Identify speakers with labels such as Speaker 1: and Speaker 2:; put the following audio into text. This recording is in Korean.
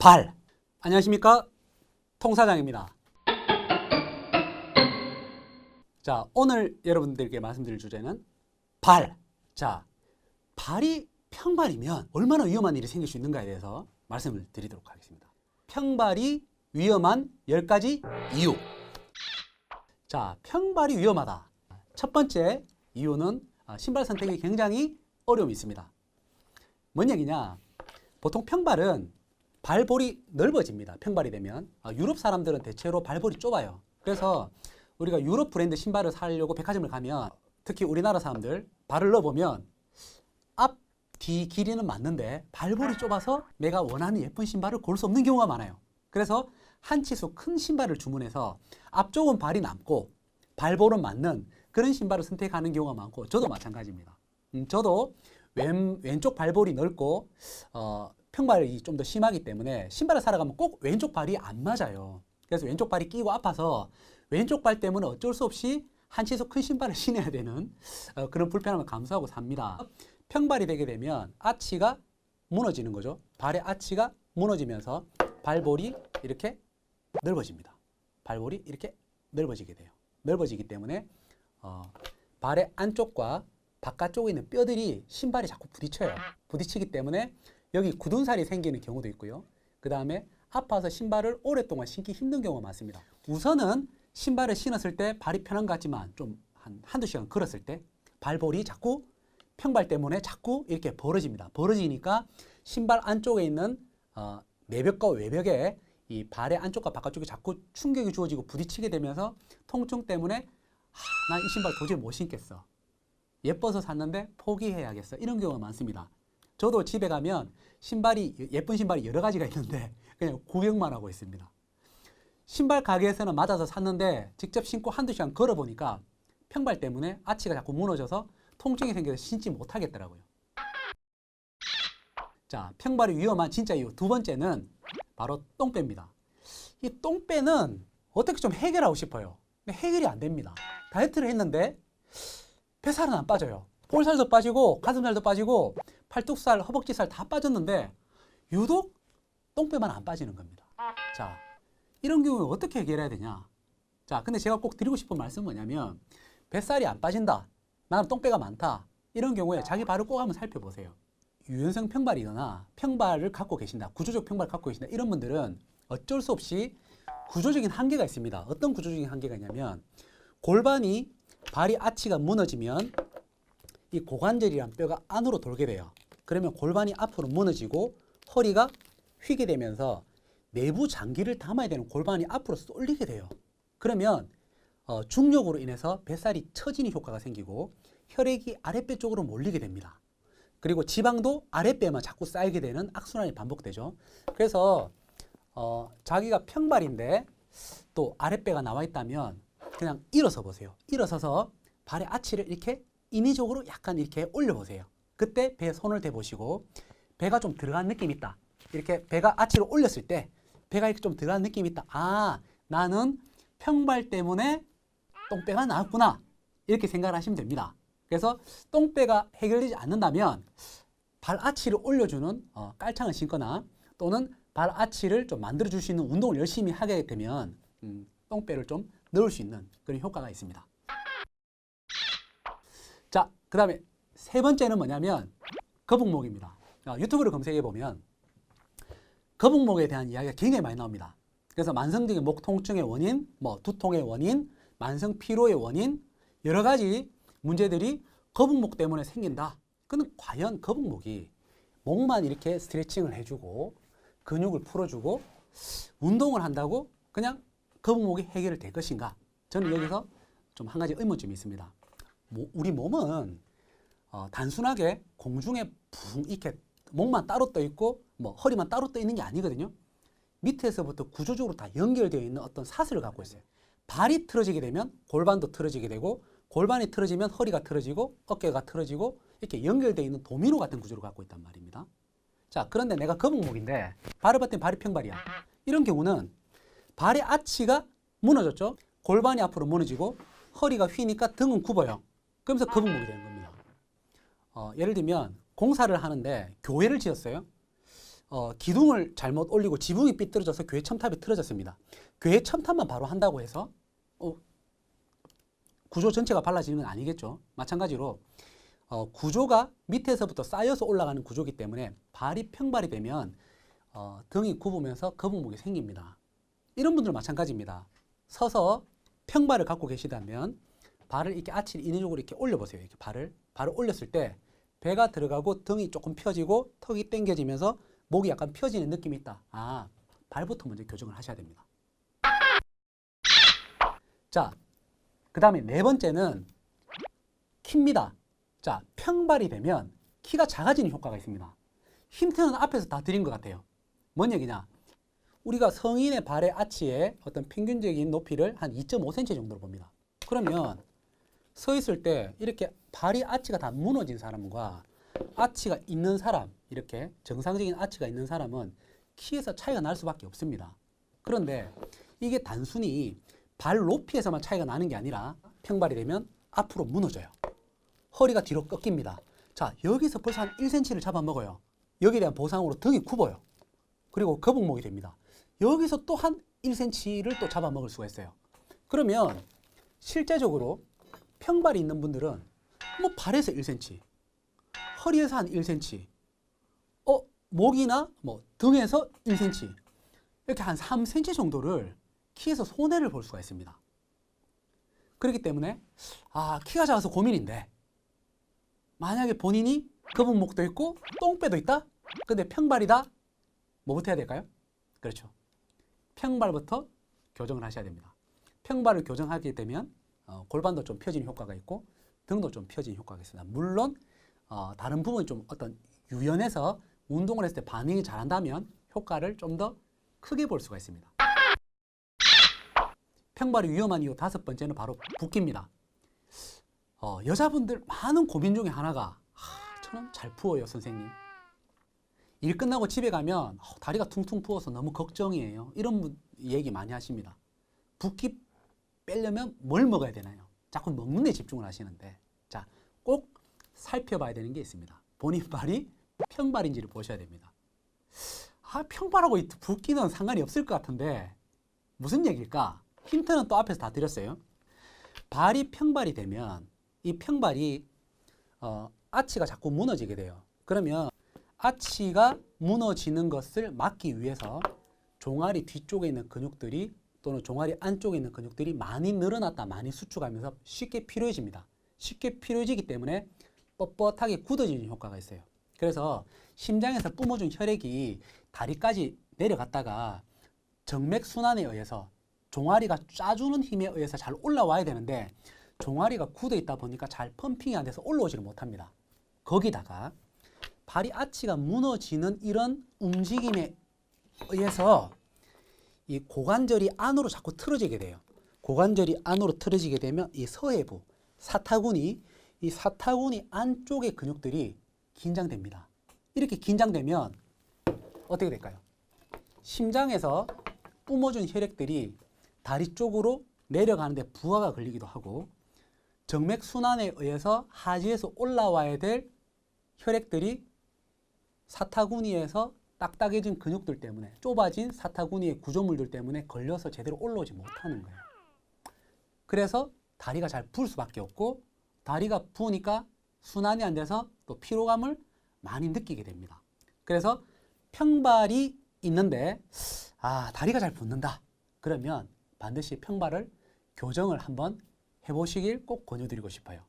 Speaker 1: 발. 안녕하십니까? 통사장입니다. 자, 오늘 여러분들께 말씀드릴 주제는 발. 자, 발이 평발이면 얼마나 위험한 일이 생길 수 있는가에 대해서 말씀을 드리도록 하겠습니다. 평발이 위험한 10가지 이유. 자, 평발이 위험하다. 첫 번째 이유는 신발 선택이 굉장히 어려움이 있습니다. 뭔 얘기냐? 보통 평발은 발볼이 넓어집니다. 평발이 되면. 유럽 사람들은 대체로 발볼이 좁아요. 그래서 우리가 유럽 브랜드 신발을 사려고 백화점을 가면 특히 우리나라 사람들 발을 넣어보면 앞, 뒤 길이는 맞는데 발볼이 좁아서 내가 원하는 예쁜 신발을 고를 수 없는 경우가 많아요. 그래서 한 치수 큰 신발을 주문해서 앞쪽은 발이 남고 발볼은 맞는 그런 신발을 선택하는 경우가 많고 저도 마찬가지입니다. 저도 왼쪽 발볼이 넓고 평발이 좀 더 심하기 때문에 신발을 사러 가면 꼭 왼쪽 발이 안 맞아요. 그래서 왼쪽 발이 끼고 아파서 왼쪽 발 때문에 어쩔 수 없이 한 치수 큰 신발을 신어야 되는 그런 불편함을 감수하고 삽니다. 평발이 되게 되면 아치가 무너지는 거죠. 발의 아치가 무너지면서 발볼이 이렇게 넓어집니다. 발볼이 이렇게 넓어지게 돼요. 넓어지기 때문에 발의 안쪽과 바깥쪽에 있는 뼈들이 신발에 자꾸 부딪혀요. 부딪히기 때문에 여기 굳은 살이 생기는 경우도 있고요. 그 다음에 아파서 신발을 오랫동안 신기 힘든 경우가 많습니다. 우선은 신발을 신었을 때 발이 편한 것 같지만 좀 한두 시간 걸었을 때 발볼이 자꾸 평발 때문에 자꾸 이렇게 벌어집니다. 벌어지니까 신발 안쪽에 있는 내벽과 외벽에 이 발의 안쪽과 바깥쪽에 자꾸 충격이 주어지고 부딪히게 되면서 통증 때문에 나 이 신발 도저히 못 신겠어. 예뻐서 샀는데 포기해야겠어. 이런 경우가 많습니다. 저도 집에 가면 예쁜 신발이 여러 가지가 있는데 그냥 구경만 하고 있습니다. 신발 가게에서는 맞아서 샀는데 직접 신고 한두 시간 걸어보니까 평발 때문에 아치가 자꾸 무너져서 통증이 생겨서 신지 못하겠더라고요. 자, 평발이 위험한 진짜 이유 두 번째는 바로 똥배입니다. 이 똥배는 어떻게 좀 해결하고 싶어요. 근데 해결이 안 됩니다. 다이어트를 했는데 뱃살은 안 빠져요. 볼살도 빠지고 가슴살도 빠지고 팔뚝살, 허벅지살 다 빠졌는데 유독 똥배만 안 빠지는 겁니다. 자, 이런 경우에 어떻게 해결해야 되냐? 자, 근데 제가 꼭 드리고 싶은 말씀은 뭐냐면 뱃살이 안 빠진다. 나는 똥배가 많다. 이런 경우에 자기 발을 꼭 한번 살펴보세요. 유연성 평발이거나 평발을 갖고 계신다. 구조적 평발을 갖고 계신다. 이런 분들은 어쩔 수 없이 구조적인 한계가 있습니다. 어떤 구조적인 한계가 있냐면 골반이 발이 아치가 무너지면 이 고관절이란 뼈가 안으로 돌게 돼요. 그러면 골반이 앞으로 무너지고 허리가 휘게 되면서 내부 장기를 담아야 되는 골반이 앞으로 쏠리게 돼요. 그러면 중력으로 인해서 뱃살이 처지는 효과가 생기고 혈액이 아랫배 쪽으로 몰리게 됩니다. 그리고 지방도 아랫배만 자꾸 쌓이게 되는 악순환이 반복되죠. 그래서 자기가 평발인데 또 아랫배가 나와 있다면 그냥 일어서 보세요. 일어서서 발의 아치를 이렇게 인위적으로 약간 이렇게 올려보세요. 그때 배에 손을 대보시고 배가 좀 들어간 느낌이 있다. 이렇게 배가 아치로 올렸을 때 배가 이렇게 좀 들어간 느낌이 있다. 아, 나는 평발 때문에 똥배가 나왔구나. 이렇게 생각을 하시면 됩니다. 그래서 똥배가 해결되지 않는다면 발 아치를 올려주는 깔창을 신거나 또는 발 아치를 좀 만들어줄 수 있는 운동을 열심히 하게 되면 똥배를 좀 넣을 수 있는 그런 효과가 있습니다. 자, 그 다음에 세 번째는 뭐냐면 거북목입니다. 유튜브를 검색해 보면 거북목에 대한 이야기가 굉장히 많이 나옵니다. 그래서 만성적인 목 통증의 원인, 두통의 원인, 만성 피로의 원인, 여러 가지 문제들이 거북목 때문에 생긴다. 근데 과연 거북목이 목만 이렇게 스트레칭을 해주고 근육을 풀어주고 운동을 한다고 그냥 거북목이 해결이 될 것인가? 저는 여기서 좀 한 가지 의문점이 있습니다. 우리 몸은 단순하게 공중에 붕 이렇게 목만 따로 떠 있고 허리만 따로 떠 있는 게 아니거든요. 밑에서부터 구조적으로 다 연결되어 있는 어떤 사슬을 갖고 있어요. 발이 틀어지게 되면 골반도 틀어지게 되고 골반이 틀어지면 허리가 틀어지고 어깨가 틀어지고 이렇게 연결되어 있는 도미노 같은 구조를 갖고 있단 말입니다. 자, 그런데 내가 거북목인데 발을 봤더니 발이 평발이야. 이런 경우는 발의 아치가 무너졌죠. 골반이 앞으로 무너지고 허리가 휘니까 등은 굽어요. 그러면서 거북목이 되는 겁니다. 예를 들면 공사를 하는데 교회를 지었어요. 기둥을 잘못 올리고 지붕이 삐뚤어져서 교회 첨탑이 틀어졌습니다. 교회 첨탑만 바로 한다고 해서 구조 전체가 발라지는 건 아니겠죠. 마찬가지로 구조가 밑에서부터 쌓여서 올라가는 구조이기 때문에 발이 평발이 되면 등이 굽으면서 거북목이 생깁니다. 이런 분들 마찬가지입니다. 서서 평발을 갖고 계시다면 발을 이렇게 아치를 인위적으로 이렇게 올려보세요. 이렇게 발을 올렸을 때 배가 들어가고 등이 조금 펴지고 턱이 당겨지면서 목이 약간 펴지는 느낌이 있다. 발부터 먼저 교정을 하셔야 됩니다. 자, 그 다음에 네 번째는 키입니다. 자, 평발이 되면 키가 작아지는 효과가 있습니다. 힌트는 앞에서 다 드린 것 같아요. 뭔 얘기냐? 우리가 성인의 발의 아치의 어떤 평균적인 높이를 한 2.5cm 정도로 봅니다. 그러면 서 있을 때 이렇게 발이 아치가 다 무너진 사람과 아치가 있는 사람, 이렇게 정상적인 아치가 있는 사람은 키에서 차이가 날 수밖에 없습니다. 그런데 이게 단순히 발 높이에서만 차이가 나는 게 아니라 평발이 되면 앞으로 무너져요. 허리가 뒤로 꺾입니다. 자, 여기서 벌써 한 1cm를 잡아먹어요. 여기에 대한 보상으로 등이 굽어요. 그리고 거북목이 됩니다. 여기서 또 한 1cm를 또 잡아먹을 수가 있어요. 그러면 실제적으로 평발이 있는 분들은 뭐 발에서 1cm, 허리에서 한 1cm, 목이나 뭐 등에서 1cm, 이렇게 한 3cm 정도를 키에서 손해를 볼 수가 있습니다. 그렇기 때문에 키가 작아서 고민인데 만약에 본인이 거북목도 있고 똥배도 있다? 근데 평발이다? 뭐부터 해야 될까요? 그렇죠. 평발부터 교정을 하셔야 됩니다. 평발을 교정하게 되면 골반도 좀 펴지는 효과가 있고 등도 좀 펴지는 효과가 있습니다. 물론 다른 부분이 좀 어떤 유연해서 운동을 했을 때 반응이 잘한다면 효과를 좀 더 크게 볼 수가 있습니다. 평발이 위험한 이유 다섯 번째는 바로 붓기입니다. 여자분들 많은 고민 중에 하나가 저는 잘 부어요, 선생님. 일 끝나고 집에 가면 다리가 퉁퉁 부어서 너무 걱정이에요. 이런 분 얘기 많이 하십니다. 붓기 빼려면 뭘 먹어야 되나요? 자꾸 먹는 데 집중을 하시는데 자, 꼭 살펴봐야 되는 게 있습니다. 본인 발이 평발인지를 보셔야 됩니다. 평발하고 이 붓기는 상관이 없을 것 같은데 무슨 얘기일까? 힌트는 또 앞에서 다 드렸어요. 발이 평발이 되면 이 평발이 아치가 자꾸 무너지게 돼요. 그러면 아치가 무너지는 것을 막기 위해서 종아리 뒤쪽에 있는 근육들이 또는 종아리 안쪽에 있는 근육들이 많이 늘어났다, 많이 수축하면서 쉽게 피로해집니다. 쉽게 피로해지기 때문에 뻣뻣하게 굳어지는 효과가 있어요. 그래서 심장에서 뿜어준 혈액이 다리까지 내려갔다가 정맥순환에 의해서 종아리가 짜주는 힘에 의해서 잘 올라와야 되는데 종아리가 굳어 있다 보니까 잘 펌핑이 안 돼서 올라오지를 못합니다. 거기다가 발이 아치가 무너지는 이런 움직임에 의해서 이 고관절이 안으로 자꾸 틀어지게 돼요. 고관절이 안으로 틀어지게 되면 이 서해부, 사타구니, 이 사타구니 안쪽의 근육들이 긴장됩니다. 이렇게 긴장되면 어떻게 될까요? 심장에서 뿜어준 혈액들이 다리 쪽으로 내려가는데 부하가 걸리기도 하고 정맥순환에 의해서 하지에서 올라와야 될 혈액들이 사타구니에서 딱딱해진 근육들 때문에 좁아진 사타구니의 구조물들 때문에 걸려서 제대로 올라오지 못하는 거예요. 그래서 다리가 잘 부을 수밖에 없고 다리가 부으니까 순환이 안 돼서 또 피로감을 많이 느끼게 됩니다. 그래서 평발이 있는데 다리가 잘 붓는다. 그러면 반드시 평발을 교정을 한번 해보시길 꼭 권유드리고 싶어요.